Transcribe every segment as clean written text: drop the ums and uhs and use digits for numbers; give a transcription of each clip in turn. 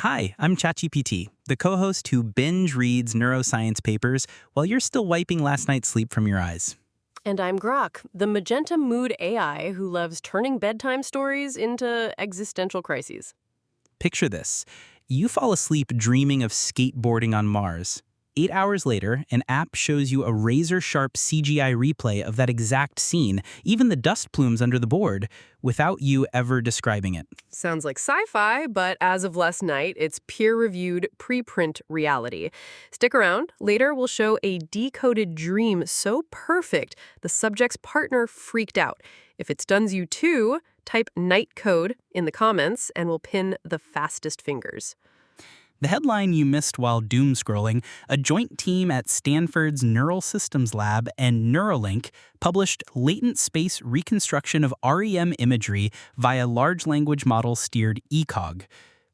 Hi, I'm ChatGPT, the co-host who binge reads neuroscience papers while you're still wiping last night's sleep from your eyes. And I'm Grok, the magenta mood AI who loves turning bedtime stories into existential crises. Picture this. You fall asleep dreaming of skateboarding on Mars. 8 hours later, an app shows you a razor-sharp CGI replay of that exact scene, even the dust plumes under the board, without you ever describing it. Sounds like sci-fi, but as of last night, it's peer-reviewed preprint reality. Stick around. Later, we'll show a decoded dream so perfect the subject's partner freaked out. If it stuns you too, type NIGHTCODE in the comments and we'll pin the fastest fingers. The headline you missed while doom scrolling, a joint team at Stanford's Neural Systems Lab and Neuralink published latent space reconstruction of REM imagery via large language model steered ECOG.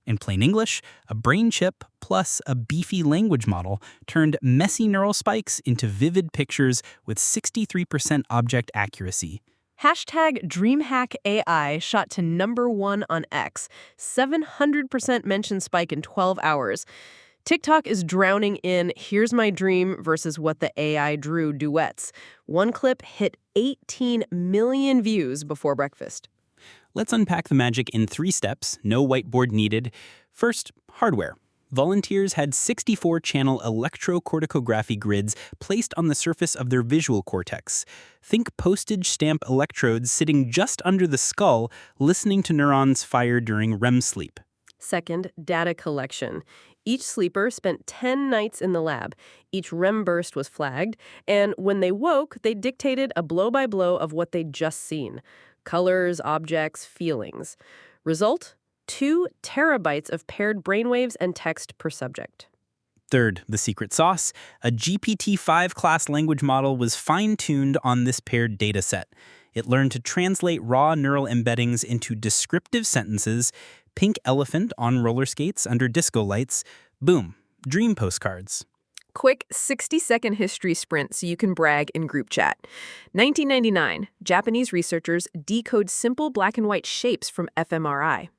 In plain English, a brain chip plus a beefy language model turned messy neural spikes into vivid pictures with 63% object accuracy. Hashtag DreamHackAI shot to #1 on X, 700% mention spike in 12 hours. TikTok is drowning in "Here's my dream" versus "What the AI drew" duets. One clip hit 18 million views before breakfast. Let's unpack the magic in 3 steps, no whiteboard needed. First, hardware. Volunteers had 64-channel electrocorticography grids placed on the surface of their visual cortex. Think postage stamp electrodes sitting just under the skull, listening to neurons fire during REM sleep. Second, data collection. Each sleeper spent 10 nights in the lab. Each REM burst was flagged, and when they woke, they dictated a blow-by-blow of what they'd just seen. Colors, objects, feelings. Result? 2 terabytes of paired brainwaves and text per subject. Third, the secret sauce. A GPT-5 class language model was fine-tuned on this paired dataset. It learned to translate raw neural embeddings into descriptive sentences, pink elephant on roller skates under disco lights, boom, dream postcards. Quick 60-second history sprint so you can brag in group chat. 1999, Japanese researchers decode simple black and white shapes from fMRI.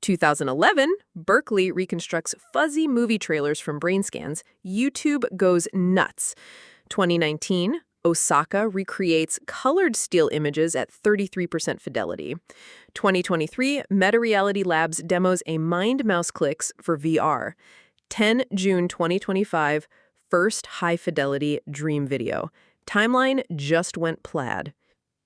2011, Berkeley reconstructs fuzzy movie trailers from brain scans. YouTube goes nuts. 2019, Osaka recreates colored still images at 33% fidelity. 2023, Meta Reality Labs demos a mind mouse clicks for VR. 10 June 2025, first high-fidelity dream video. Timeline just went plaid.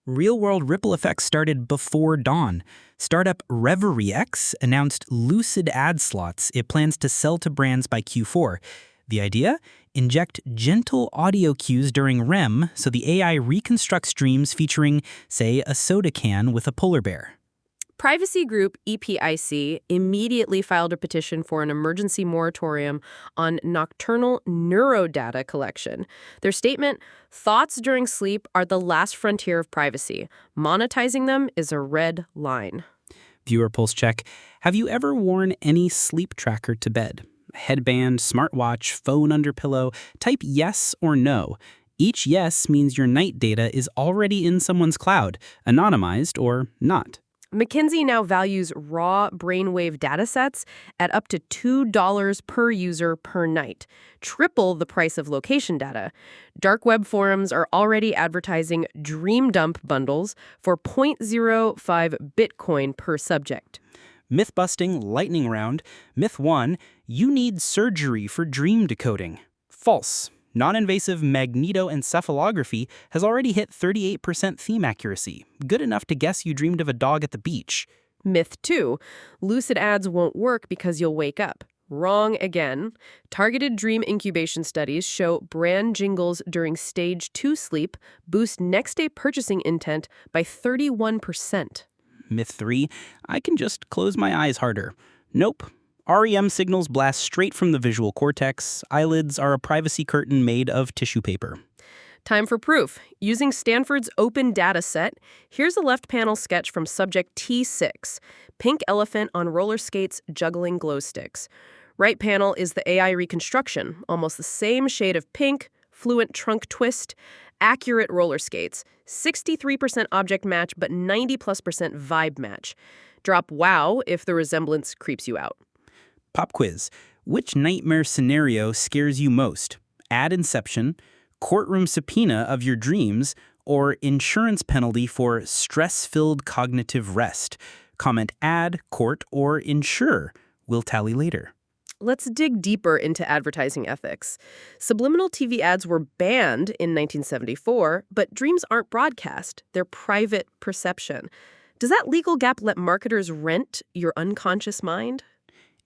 Real-world ripple effects started before dawn. Startup ReverieX announced lucid ad slots it plans to sell to brands by Q4. The idea? Inject gentle audio cues during REM so the AI reconstructs dreams featuring, say, a soda can with a polar bear. Privacy group EPIC immediately filed a petition for an emergency moratorium on nocturnal neurodata collection. Their statement, "Thoughts during sleep are the last frontier of privacy. Monetizing them is a red line." Viewer pulse check. Have you ever worn any sleep tracker to bed? Headband, smartwatch, phone under pillow? Type yes or no. Each yes means your night data is already in someone's cloud, anonymized or not. McKinsey now values raw brainwave datasets at up to $2 per user per night, triple the price of location data. Dark web forums are already advertising dream dump bundles for 0.05 Bitcoin per subject. Myth-busting lightning round. Myth 1, you need surgery for dream decoding. False. Non-invasive magnetoencephalography has already hit 38% theme accuracy, good enough to guess you dreamed of a dog at the beach. Myth 2, lucid ads won't work because you'll wake up. Wrong again. Targeted dream incubation studies show brand jingles during stage 2 sleep boost next-day purchasing intent by 31%. Myth 3, I can just close my eyes harder. Nope. REM signals blast straight from the visual cortex. Eyelids are a privacy curtain made of tissue paper. Time for proof. Using Stanford's open data set, here's a left panel sketch from subject T6, pink elephant on roller skates juggling glow sticks. Right panel is the AI reconstruction, almost the same shade of pink, fluent trunk twist, accurate roller skates, 63% object match but 90+% vibe match. Drop wow if the resemblance creeps you out. Pop quiz. Which nightmare scenario scares you most? Ad inception, courtroom subpoena of your dreams, or insurance penalty for stress-filled cognitive rest? Comment ad, court, or insure. We'll tally later. Let's dig deeper into advertising ethics. Subliminal TV ads were banned in 1974, but dreams aren't broadcast. They're private perception. Does that legal gap let marketers rent your unconscious mind?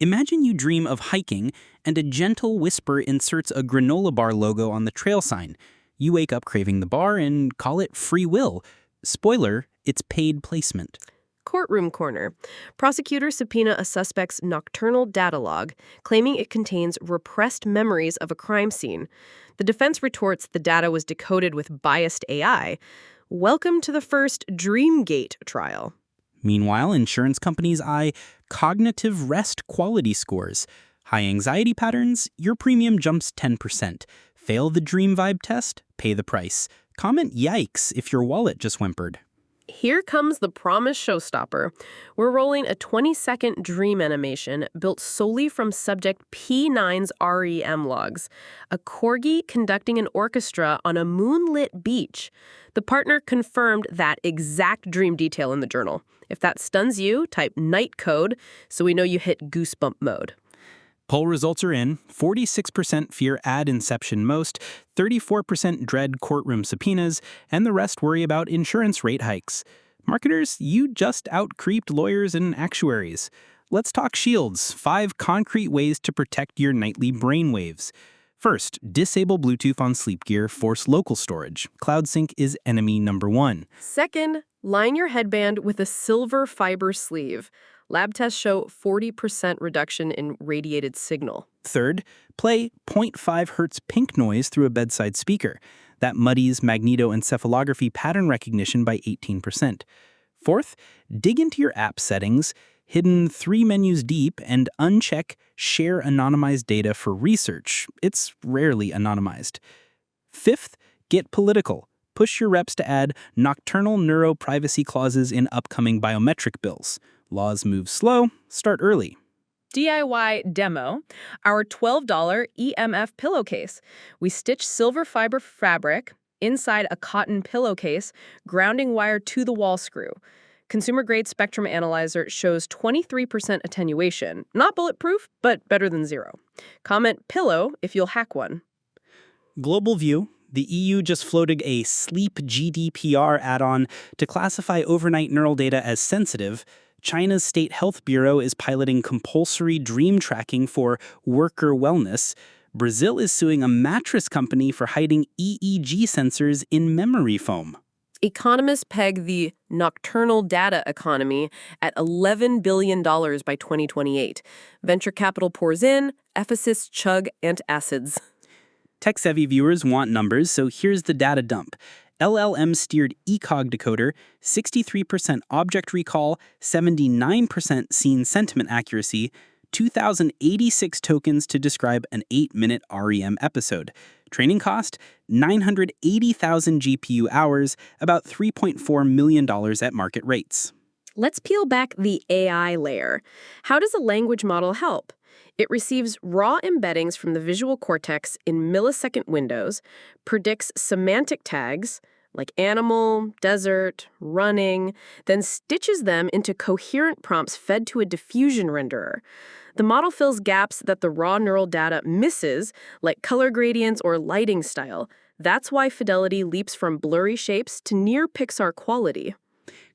Imagine you dream of hiking, and a gentle whisper inserts a granola bar logo on the trail sign. You wake up craving the bar and call it free will. Spoiler, it's paid placement. Courtroom corner. Prosecutors subpoena a suspect's nocturnal data log, claiming it contains repressed memories of a crime scene. The defense retorts the data was decoded with biased AI. Welcome to the first Dreamgate trial. Meanwhile, insurance companies eye cognitive rest quality scores. High anxiety patterns, your premium jumps 10%. Fail the dream vibe test, pay the price. Comment yikes if your wallet just whimpered. Here comes the promised showstopper. We're rolling a 20-second dream animation built solely from subject P9's REM logs. A corgi conducting an orchestra on a moonlit beach. The partner confirmed that exact dream detail in the journal. If that stuns you, type NIGHTCODE so we know you hit goosebump mode. Poll results are in. 46% fear ad inception most, 34% dread courtroom subpoenas, and the rest worry about insurance rate hikes. Marketers, you just out-creeped lawyers and actuaries. Let's talk shields, 5 concrete ways to protect your nightly brainwaves. First, disable Bluetooth on sleep gear, force local storage. Cloud sync is enemy number 1. Second, line your headband with a silver fiber sleeve. Lab tests show 40% reduction in radiated signal. Third, play 0.5 Hz pink noise through a bedside speaker. That muddies magnetoencephalography pattern recognition by 18%. Fourth, dig into your app settings, hidden 3 menus deep, and uncheck Share Anonymized Data for research. It's rarely anonymized. Fifth, get political. Push your reps to add nocturnal neuro-privacy clauses in upcoming biometric bills. Laws move slow, start early. DIY demo, our $12 EMF pillowcase. We stitch silver fiber fabric inside a cotton pillowcase, grounding wire to the wall screw. Consumer-grade spectrum analyzer shows 23% attenuation. Not bulletproof, but better than zero. Comment pillow if you'll hack one. Global view. The EU just floated a sleep GDPR add-on to classify overnight neural data as sensitive. China's State Health Bureau is piloting compulsory dream tracking for worker wellness. Brazil is suing a mattress company for hiding EEG sensors in memory foam. Economists peg the nocturnal data economy at $11 billion by 2028. Venture capital pours in, ethicists chug antacids. Tech-savvy viewers want numbers, so here's the data dump. LLM-steered ECOG decoder, 63% object recall, 79% scene sentiment accuracy, 2,086 tokens to describe an 8-minute REM episode. Training cost, 980,000 GPU hours, about $3.4 million at market rates. Let's peel back the AI layer. How does a language model help? It receives raw embeddings from the visual cortex in millisecond windows, predicts semantic tags like animal, desert, running, then stitches them into coherent prompts fed to a diffusion renderer. The model fills gaps that the raw neural data misses, like color gradients or lighting style. That's why fidelity leaps from blurry shapes to near Pixar quality.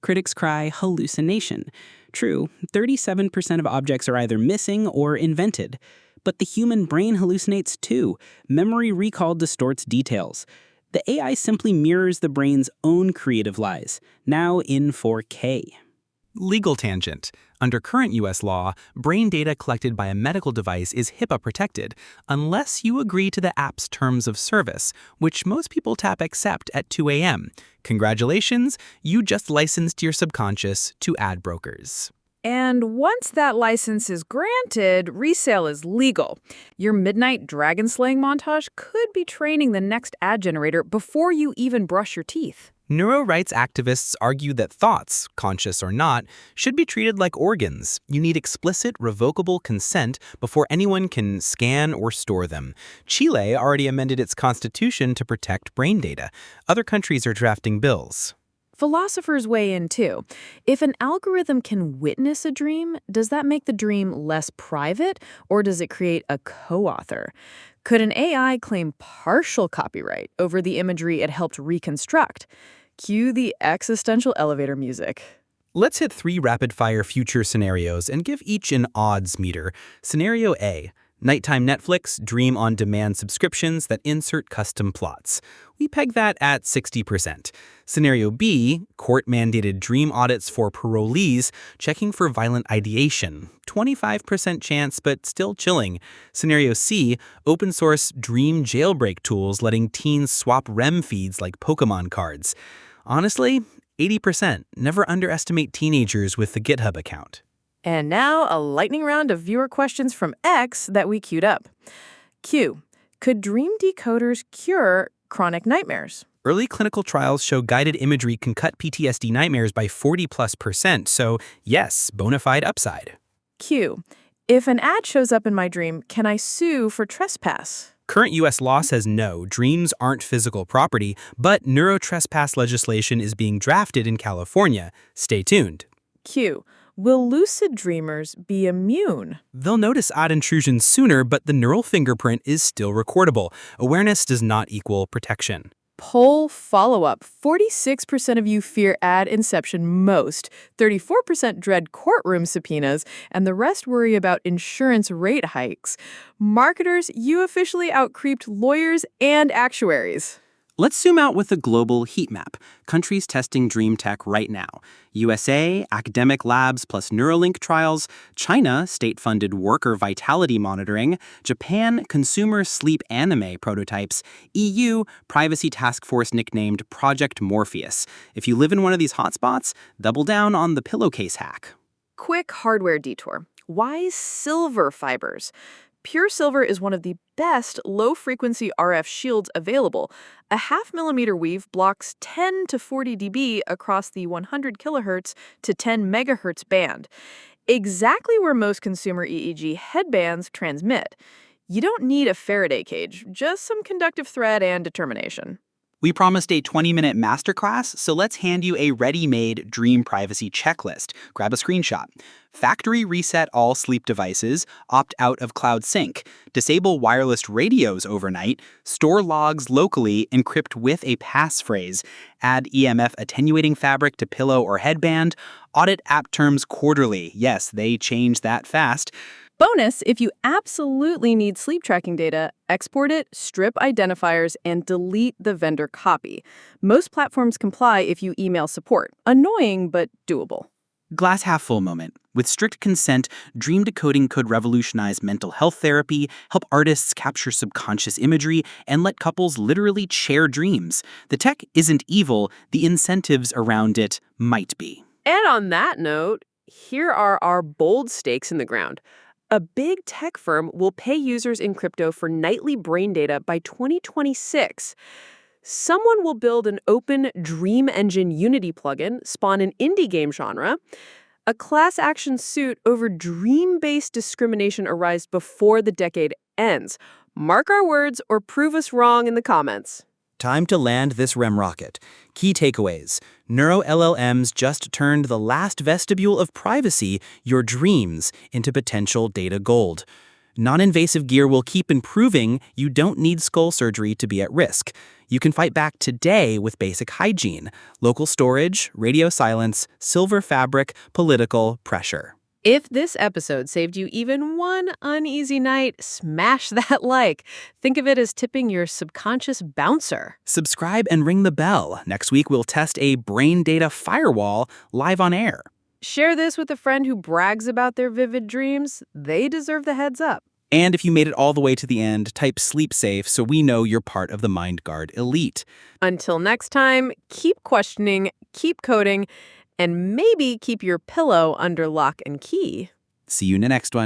Critics cry hallucination. True, 37% of objects are either missing or invented. But the human brain hallucinates too. Memory recall distorts details. The AI simply mirrors the brain's own creative lies, now in 4K. Legal tangent. Under current U.S. law, brain data collected by a medical device is HIPAA protected unless you agree to the app's terms of service, which most people tap accept at 2 a.m. Congratulations, you just licensed your subconscious to ad brokers. And once that license is granted, resale is legal. Your midnight dragon slaying montage could be training the next ad generator before you even brush your teeth. Neuro rights activists argue that thoughts, conscious or not, should be treated like organs. You need explicit, revocable consent before anyone can scan or store them. Chile already amended its constitution to protect brain data. Other countries are drafting bills. Philosophers weigh in too. If an algorithm can witness a dream, does that make the dream less private, or does it create a co-author? Could an AI claim partial copyright over the imagery it helped reconstruct? Cue the existential elevator music. Let's hit 3 rapid-fire future scenarios and give each an odds meter. Scenario A. Nighttime Netflix, dream-on-demand subscriptions that insert custom plots. We peg that at 60%. Scenario B, court-mandated dream audits for parolees, checking for violent ideation. 25% chance, but still chilling. Scenario C, open-source dream jailbreak tools letting teens swap REM feeds like Pokemon cards. Honestly, 80%. Never underestimate teenagers with the GitHub account. And now, a lightning round of viewer questions from X that we queued up. Q. Could dream decoders cure chronic nightmares? Early clinical trials show guided imagery can cut PTSD nightmares by 40+%, so yes, bona fide upside. Q. If an ad shows up in my dream, can I sue for trespass? Current U.S. law says no, dreams aren't physical property, but neurotrespass legislation is being drafted in California. Stay tuned. Q. Will lucid dreamers be immune? They'll notice odd intrusions sooner, but the neural fingerprint is still recordable. Awareness does not equal protection. Poll follow-up. 46% of you fear ad inception most, 34% dread courtroom subpoenas, and the rest worry about insurance rate hikes. Marketers, you officially out-creeped lawyers and actuaries. Let's zoom out with a global heat map. Countries testing dream tech right now. USA, academic labs plus Neuralink trials. China, state-funded worker vitality monitoring. Japan, consumer sleep anime prototypes. EU, privacy task force nicknamed Project Morpheus. If you live in one of these hotspots, double down on the pillowcase hack. Quick hardware detour. Why silver fibers? Pure silver is one of the best low-frequency RF shields available. A 0.5 millimeter weave blocks 10 to 40 dB across the 100 kilohertz to 10 megahertz band, exactly where most consumer EEG headbands transmit. You don't need a Faraday cage, just some conductive thread and determination. We promised a 20-minute masterclass, so let's hand you a ready-made dream privacy checklist. Grab a screenshot. Factory reset all sleep devices, opt out of cloud sync, disable wireless radios overnight, store logs locally, encrypt with a passphrase, add EMF attenuating fabric to pillow or headband, audit app terms quarterly. Yes, they change that fast. Bonus, if you absolutely need sleep tracking data, export it, strip identifiers, and delete the vendor copy. Most platforms comply if you email support. Annoying, but doable. Glass half full moment. With strict consent, dream decoding could revolutionize mental health therapy, help artists capture subconscious imagery, and let couples literally share dreams. The tech isn't evil, the incentives around it might be. And on that note, here are our bold stakes in the ground. A big tech firm will pay users in crypto for nightly brain data by 2026. Someone will build an open Dream Engine Unity plugin, spawn an indie game genre. A class action suit over dream-based discrimination arise before the decade ends. Mark our words or prove us wrong in the comments. Time to land this REM rocket. Key takeaways. Neuro-LLMs just turned the last vestibule of privacy, your dreams, into potential data gold. Non-invasive gear will keep improving. You don't need skull surgery to be at risk. You can fight back today with basic hygiene. Local storage, radio silence, silver fabric, political pressure. If this episode saved you even one uneasy night, smash that like. Think of it as tipping your subconscious bouncer. Subscribe and ring the bell. Next week, we'll test a brain data firewall live on air. Share this with a friend who brags about their vivid dreams. They deserve the heads up. And if you made it all the way to the end, type sleep safe so we know you're part of the MindGuard elite. Until next time, keep questioning, keep coding, and maybe keep your pillow under lock and key. See you in the next one.